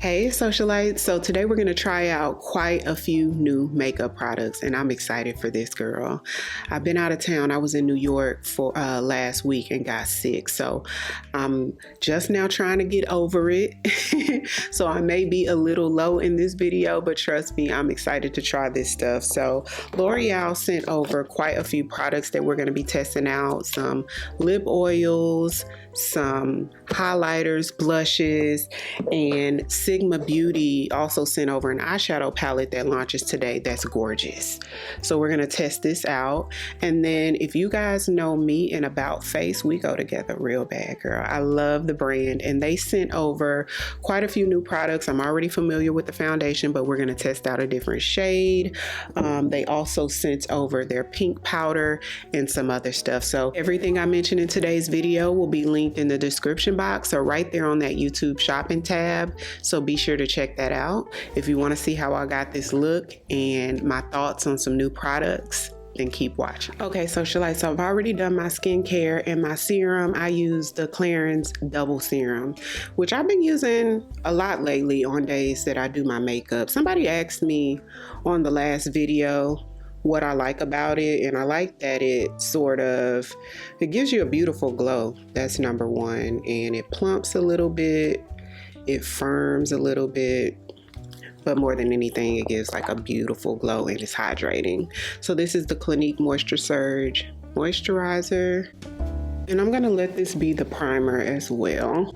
Hey socialites, so today we're going to try out quite a few new makeup products and I'm excited for this, girl. I've been out of town. I was in New York for last week and got sick, so I'm just now trying to get over it. So I may be a little low in this video, but trust me, I'm excited to try this stuff. So L'Oreal sent over quite a few products that we're going to be testing out. Some lip oils, some highlighters, blushes, and Sigma Beauty also sent over an eyeshadow palette that launches today that's gorgeous. So we're going to test this out. And then if you guys know me and About Face, we go together real bad, girl. I love the brand and they sent over quite a few new products. I'm already familiar with the foundation, but we're going to test out a different shade. They also sent over their pink powder and some other stuff. So everything I mentioned in today's video will be linked in the description box or right there on that YouTube shopping tab. So be sure to check that out if you want to see how I got this look and my thoughts on some new products. Then keep watching. Okay, socialites, so I've already done my skincare and my serum. I use the Clarins Double Serum, which I've been using a lot lately on days that I do my makeup. Somebody asked me on the last video what I like about it, and I like that it gives you a beautiful glow. That's number one. And it plumps a little bit, it firms a little bit, but more than anything, it gives like a beautiful glow and it's hydrating. So this is the Clinique Moisture Surge Moisturizer. And I'm gonna let this be the primer as well.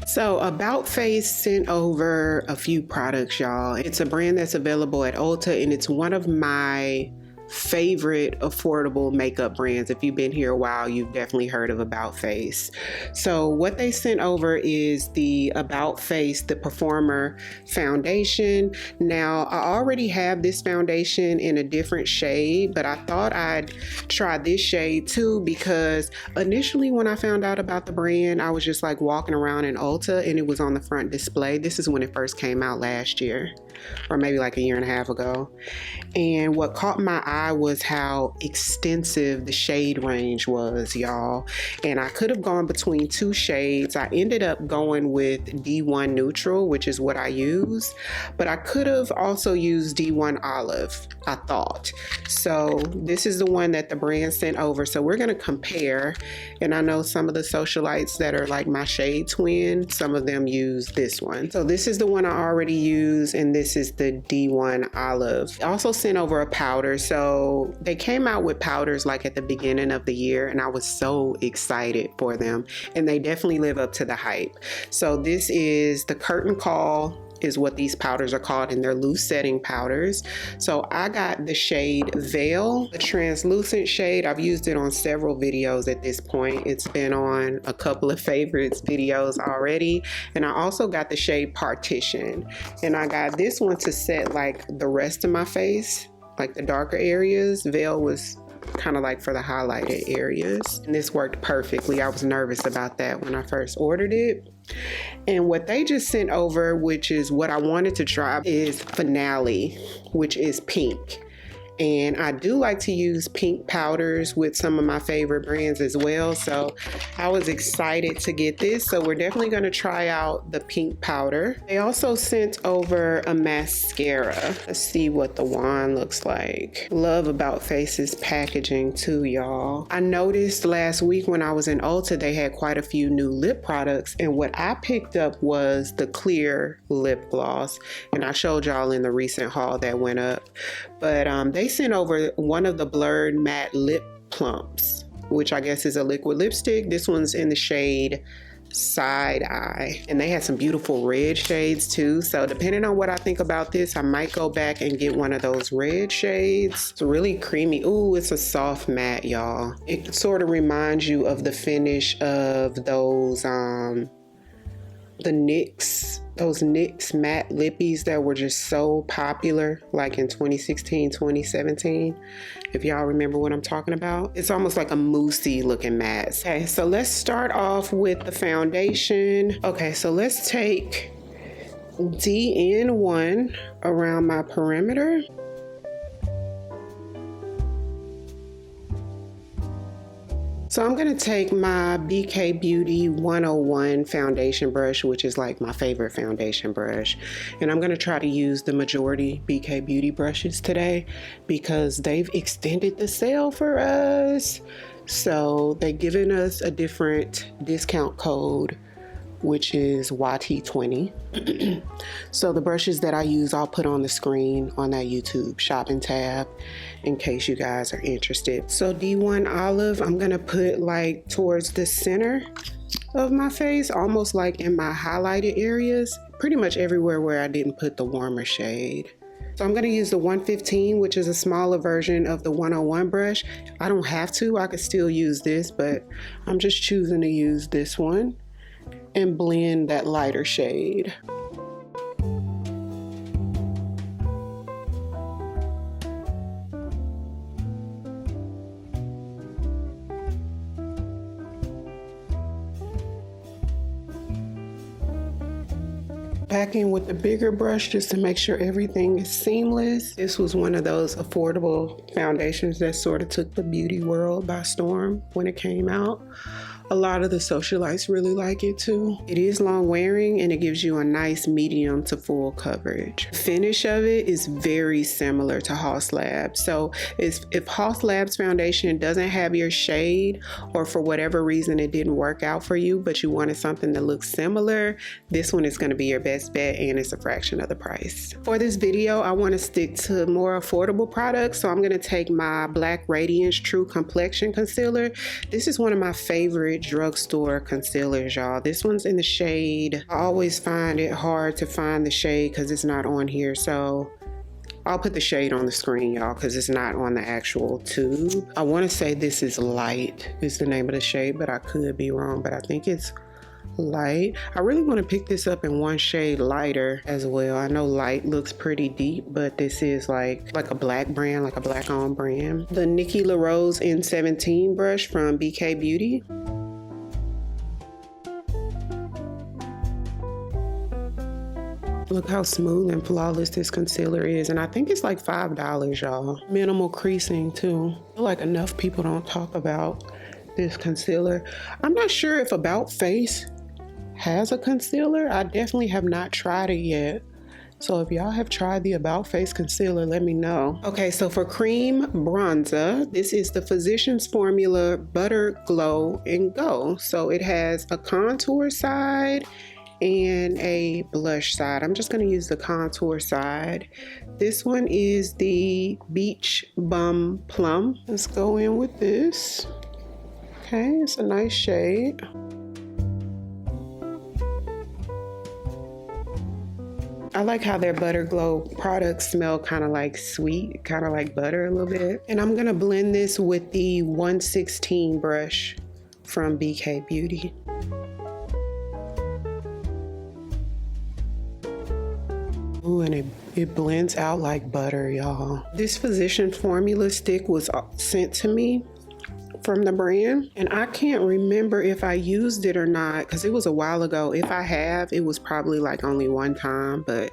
So About Face sent over a few products, y'all. It's a brand that's available at Ulta and it's one of my favorite affordable makeup brands. If you've been here a while, you've definitely heard of About Face. So what they sent over is the About Face The Performer foundation. Now I already have this foundation in a different shade, but I thought I'd try this shade too because initially when I found out about the brand, I was just like walking around in Ulta and it was on the front display. This is when it first came out last year, or maybe like a year and a half ago. And what caught my eye was how extensive the shade range was, y'all. And I could have gone between two shades. I ended up going with D1 Neutral, which is what I use, but I could have also used D1 Olive, I thought. So this is the one that the brand sent over. So we're gonna compare. And I know some of the socialites that are like my shade twin, some of them use this one. So this is the one I already use, and this is the D1 Olive. I also sent over a powder. So they came out with powders like at the beginning of the year and I was so excited for them, and they definitely live up to the hype. So this is the Curtain Call is what these powders are called, and they're loose setting powders. So I got the shade Veil, the translucent shade. I've used it on several videos at this point. It's been on a couple of favorites videos already. And I also got the shade Partition, and I got this one to set like the rest of my face, like the darker areas. Veil was kind of like for the highlighted areas, and this worked perfectly. I was nervous about that when I first ordered it. And what they just sent over, which is what I wanted to try, is Finale, which is pink. And I do like to use pink powders with some of my favorite brands as well. So I was excited to get this. So we're definitely going to try out the pink powder. They also sent over a mascara. Let's see what the wand looks like. Love About Face's packaging too, y'all. I noticed last week when I was in Ulta, they had quite a few new lip products. And what I picked up was the clear lip gloss. And I showed y'all in the recent haul that went up. But they sent over one of the blurred matte lip plumps, which I guess is a liquid lipstick. This one's in the shade Side Eye, and they had some beautiful red shades too. So depending on what I think about this, I might go back and get one of those red shades. It's really creamy. Ooh, it's a soft matte, y'all. It sort of reminds you of the finish of those those NYX matte lippies that were just so popular like in 2016, 2017. If y'all remember what I'm talking about. It's almost like a moussey looking matte. Okay, so let's start off with the foundation. Okay, so let's take DN1 around my perimeter. So I'm gonna take my BK Beauty 101 foundation brush, which is like my favorite foundation brush. And I'm gonna try to use the majority BK Beauty brushes today because they've extended the sale for us. So they've given us a different discount code, which is YT20. So the brushes that I use, I'll put on the screen on that YouTube shopping tab in case you guys are interested. So D1 Olive, I'm gonna put like towards the center of my face, almost like in my highlighted areas, pretty much everywhere where I didn't put the warmer shade. So I'm gonna use the 115, which is a smaller version of the 101 brush. I don't have to, I could still use this, but I'm just choosing to use this one and blend that lighter shade. Back in with the bigger brush just to make sure everything is seamless. This was one of those affordable foundations that sort of took the beauty world by storm when it came out. A lot of the socialites really like it too. It is long wearing and it gives you a nice medium to full coverage. The finish of it is very similar to Haus Labs. So if Haus Labs foundation doesn't have your shade, or for whatever reason it didn't work out for you, but you wanted something that looks similar, this one is gonna be your best bet and it's a fraction of the price. For this video, I wanna stick to more affordable products. So I'm gonna take my Black Radiance True Complexion Concealer. This is one of my favorite drugstore concealers, y'all. This one's in the shade. I always find it hard to find the shade because it's not on here, so I'll put the shade on the screen, y'all, because it's not on the actual tube. I want to say this is Light is the name of the shade, but I could be wrong, but I think it's Light. I really want to pick this up in one shade lighter as well. I know Light looks pretty deep, but this is like a black brand, like a black owned brand. The Nikki LaRose N17 brush from BK Beauty. Look how smooth and flawless this concealer is. And I think it's like $5, y'all. Minimal creasing too. I feel like enough people don't talk about this concealer. I'm not sure if About Face has a concealer. I definitely have not tried it yet. So if y'all have tried the About Face concealer, let me know. Okay, so for cream bronzer, this is the Physicians Formula Butter Glow and Go. So it has a contour side and a blush side. I'm just gonna use the contour side. This one is the Beach Bum Plum. Let's go in with this. Okay, it's a nice shade. I like how their Butter Glow products smell kind of like sweet, kind of like butter a little bit. And I'm gonna blend this with the 116 brush from BK Beauty. Ooh, and it blends out like butter, y'all. This Physician Formula stick was sent to me from the brand, and I can't remember if I used it or not because it was a while ago. If I have, it was probably like only one time, but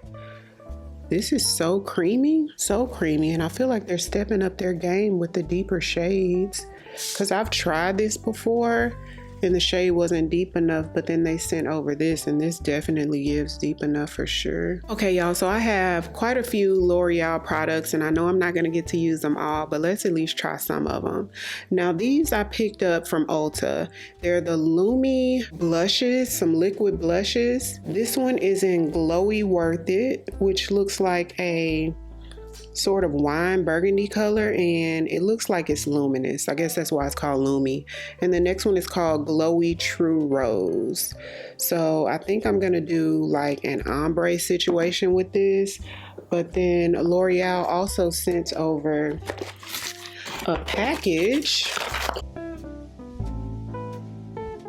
this is so creamy, and I feel like they're stepping up their game with the deeper shades because I've tried this before and the shade wasn't deep enough, but then they sent over this and this definitely gives deep enough for sure. Okay, y'all, so I have quite a few L'Oreal products and I know I'm not gonna get to use them all, but let's at least try some of them. Now these I picked up from Ulta. They're the Lumi blushes, some liquid blushes. This one is in Glowy Worth It, which looks like a sort of wine burgundy color, and it looks like it's luminous. I guess that's why it's called Lumi. And the next one is called Glowy True Rose. So I think I'm gonna do like an ombre situation with this, but then L'Oreal also sent over a package,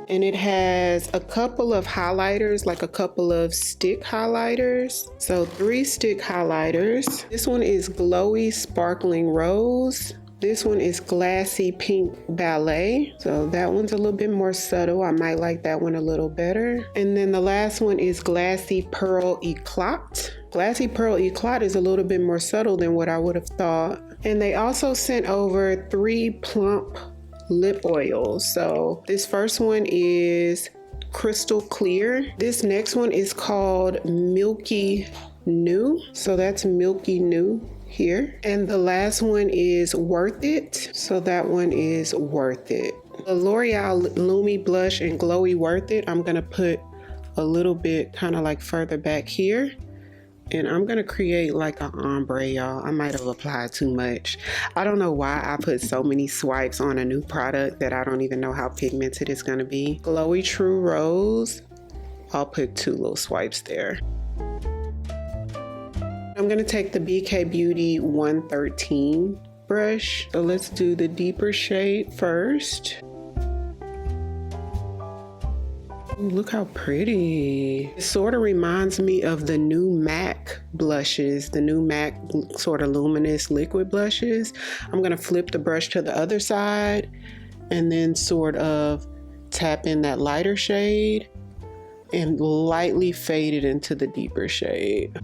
and it has a couple of highlighters, like a couple of stick highlighters. So 3 stick highlighters. This one is Glowy Sparkling Rose. This one is Glassy Pink Ballet. So that one's a little bit more subtle. I might like that one a little better. And then the last one is Glassy Pearl Eclat. Glassy Pearl Eclat is a little bit more subtle than what I would have thought. And they also sent over 3 plump lip oils. So this first one is Crystal Clear. This next one is called Milky New. So that's Milky New here. And the last one is Worth It. So that one is Worth It. The L'Oreal Lumi Blush and Glowy Worth It, I'm gonna put a little bit kind of like further back here. And I'm gonna create like an ombre, y'all. I might have applied too much. I don't know why I put so many swipes on a new product that I don't even know how pigmented it's gonna be. Glowy True Rose, I'll put 2 little swipes there. I'm gonna take the BK Beauty 113 brush. So let's do the deeper shade first. Look how pretty. It sort of reminds me of the new MAC blushes, the new MAC sort of luminous liquid blushes. I'm gonna flip the brush to the other side and then sort of tap in that lighter shade and lightly fade it into the deeper shade.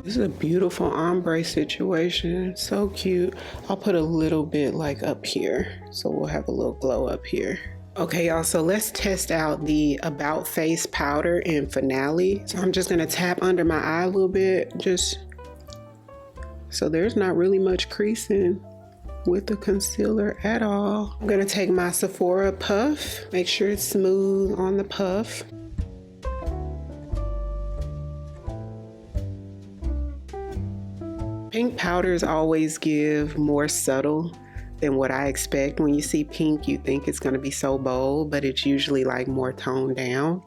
This is a beautiful ombre situation, so cute. I'll put a little bit like up here, so we'll have a little glow up here. Okay, y'all, so let's test out the About Face powder in Finale. So I'm just gonna tap under my eye a little bit, just so there's not really much creasing with the concealer at all. I'm gonna take my Sephora puff, make sure it's smooth on the puff. Pink powders always give more subtle than what I expect. When you see pink, you think it's gonna be so bold, but it's usually like more toned down,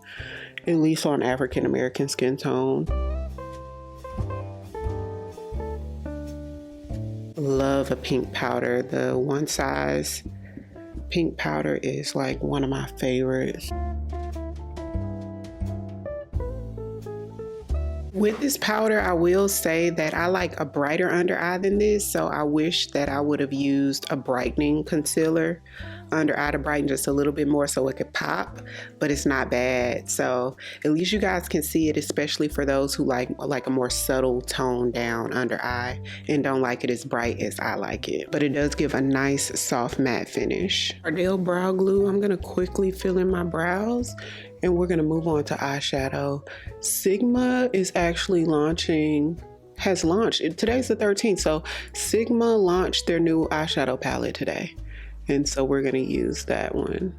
at least on African American skin tone. Love a pink powder. The One Size pink powder is like one of my favorites. With this powder, I will say that I like a brighter under eye than this, so I wish that I would have used a brightening concealer under eye to brighten just a little bit more so it could pop, but it's not bad. So at least you guys can see it, especially for those who like a more subtle toned down under eye and don't like it as bright as I like it. But it does give a nice soft matte finish. Ariell brow glue, I'm gonna quickly fill in my brows and we're gonna move on to eyeshadow. Sigma is actually has launched, today's the 13th, so Sigma launched their new eyeshadow palette today. And so we're gonna use that one.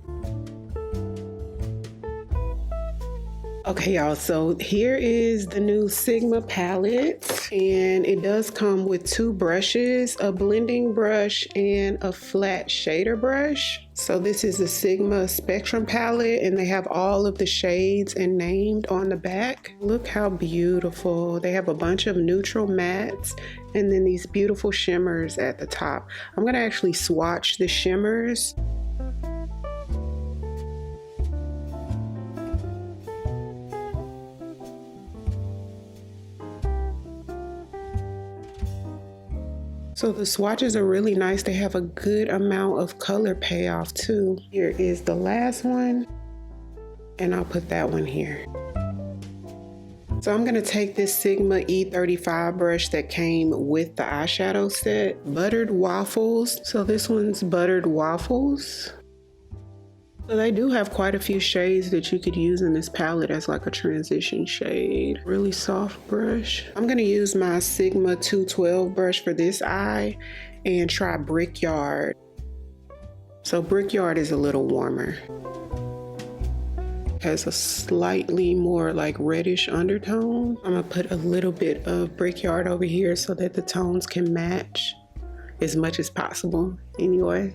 Okay, y'all, so here is the new Sigma palette, and it does come with 2 brushes, a blending brush and a flat shader brush. So this is the Sigma Spectrum palette, and they have all of the shades and named on the back. Look how beautiful. They have a bunch of neutral mattes and then these beautiful shimmers at the top. I'm gonna actually swatch the shimmers. So the swatches are really nice. They have a good amount of color payoff too. Here is the last one, and I'll put that one here. So I'm gonna take this Sigma E35 brush that came with the eyeshadow set, Buttered Waffles. So this one's Buttered Waffles. So they do have quite a few shades that you could use in this palette as like a transition shade. Really soft brush. I'm gonna use my Sigma 212 brush for this eye and try Brickyard. So Brickyard is a little warmer. Has a slightly more like reddish undertone. I'm gonna put a little bit of Brickyard over here so that the tones can match as much as possible anyway.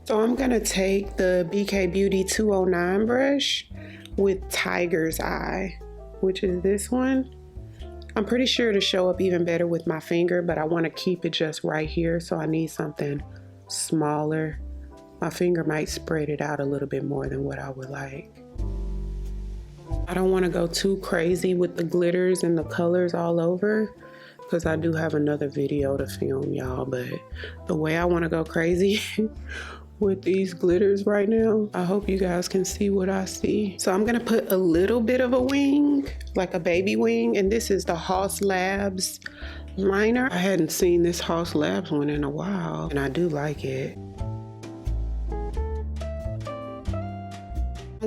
So I'm gonna take the BK Beauty 209 brush with Tiger's Eye, which is this one. I'm pretty sure to show up even better with my finger, but I wanna keep it just right here, so I need something smaller. My finger might spread it out a little bit more than what I would like. I don't wanna go too crazy with the glitters and the colors all over, because I do have another video to film, y'all, but the way I wanna go crazy with these glitters right now, I hope you guys can see what I see. So I'm gonna put a little bit of a wing, like a baby wing, and this is the Haus Labs liner. I hadn't seen this Haus Labs one in a while, and I do like it.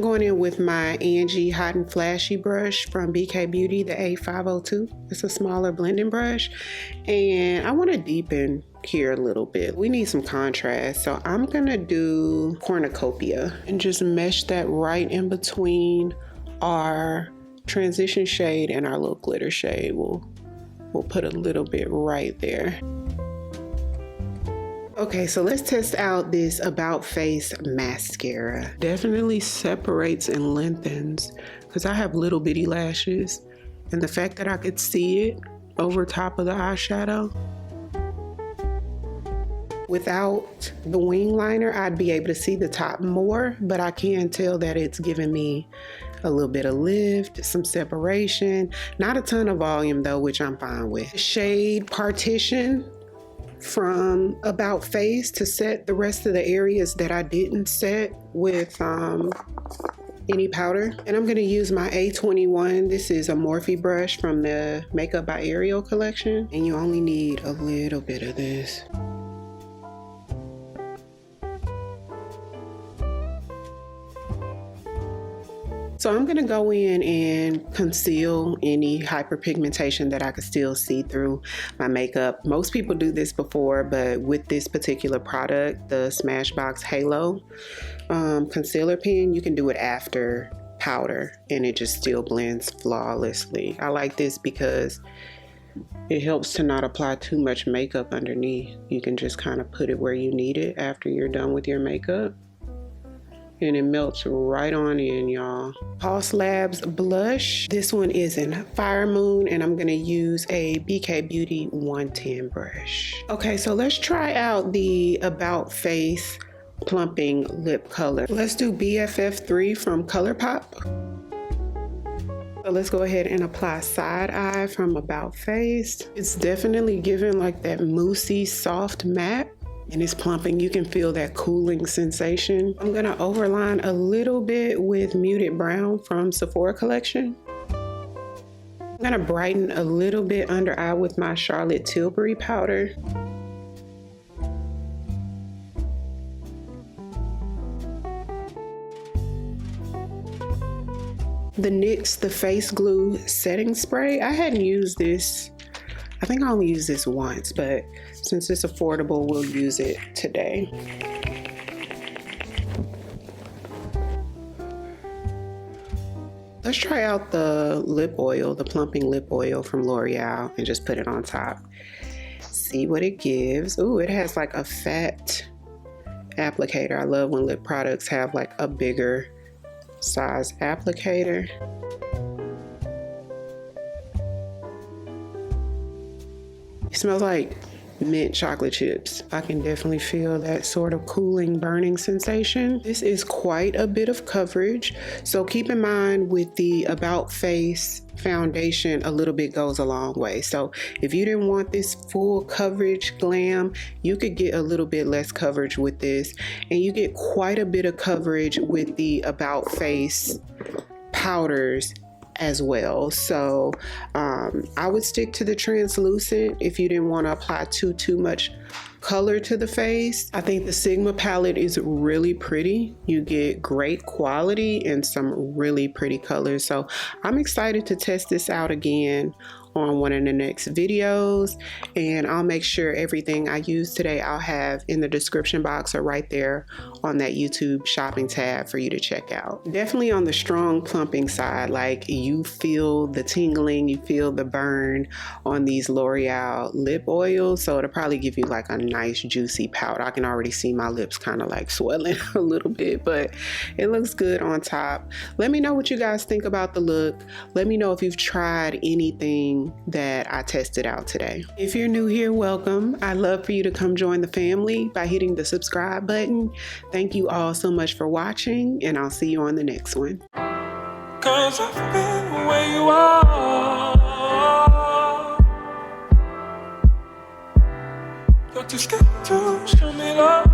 I'm going in with my Angie Hot and Flashy brush from BK Beauty, the A502. It's a smaller blending brush, and I want to deepen here a little bit. We need some contrast, so I'm gonna do Cornucopia and just mesh that right in between our transition shade and our little glitter shade. We'll put a little bit right there. Okay, so let's test out this About Face mascara. Definitely separates and lengthens because I have little bitty lashes, and the fact that I could see it over top of the eyeshadow. Without the wing liner, I'd be able to see the top more, but I can tell that it's giving me a little bit of lift, some separation. Not a ton of volume though, which I'm fine with. Shade Partition from About Face to set the rest of the areas that I didn't set with any powder. And I'm gonna use my A21. This is a Morphe brush from the Makeup by Ariell collection. And you only need a little bit of this. So I'm gonna go in and conceal any hyperpigmentation that I could still see through my makeup. Most people do this before, but with this particular product, the Smashbox Halo concealer pen, you can do it after powder and it just still blends flawlessly. I like this because it helps to not apply too much makeup underneath. You can just kind of put it where you need it after you're done with your makeup. And it melts right on in, y'all. Pulse Labs blush. This one is in Fire Moon, and I'm gonna use a BK Beauty 110 brush. Okay, so let's try out the About Face plumping lip color. Let's do BFF3 from ColourPop. So let's go ahead and apply Side Eye from About Face. It's definitely giving like that moussey, soft matte. And it's plumping. You can feel that cooling sensation. I'm gonna overline a little bit with Muted Brown from Sephora collection. I'm gonna brighten a little bit under eye with my Charlotte Tilbury powder. The NYX The Face Glue Setting Spray. I hadn't used this. I think I only used this once, but since it's affordable, we'll use it today. Let's try out the lip oil, the plumping lip oil from L'Oreal, and just put it on top. See what it gives. Ooh, it has like a fat applicator. I love when lip products have like a bigger size applicator. It smells like mint chocolate chips. I can definitely feel that sort of cooling, burning sensation. This is quite a bit of coverage, so keep in mind with the About Face foundation, a little bit goes a long way. So if you didn't want this full coverage glam, you could get a little bit less coverage with this, and you get quite a bit of coverage with the About Face powders as well. So I would stick to the translucent if you didn't want to apply too much color to the face. I think the Sigma palette is really pretty. You get great quality and some really pretty colors. So I'm excited to test this out again on one of the next videos, and I'll make sure everything I use today I'll have in the description box or right there on that YouTube shopping tab for you to check out. Definitely on the strong plumping side, like you feel the tingling, you feel the burn on these L'Oreal lip oils, so it'll probably give you like a nice juicy pout. I can already see my lips kind of like swelling a little bit, but it looks good on top. Let me know what you guys think about the look. Let me know if you've tried anything that I tested out today. If you're new here, welcome. I'd love for you to come join the family by hitting the subscribe button. Thank you all so much for watching, and I'll see you on the next one. 'Cause I've been where you are. You're too scared to show me love.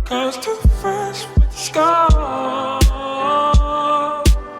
'Cause too fresh with the scars.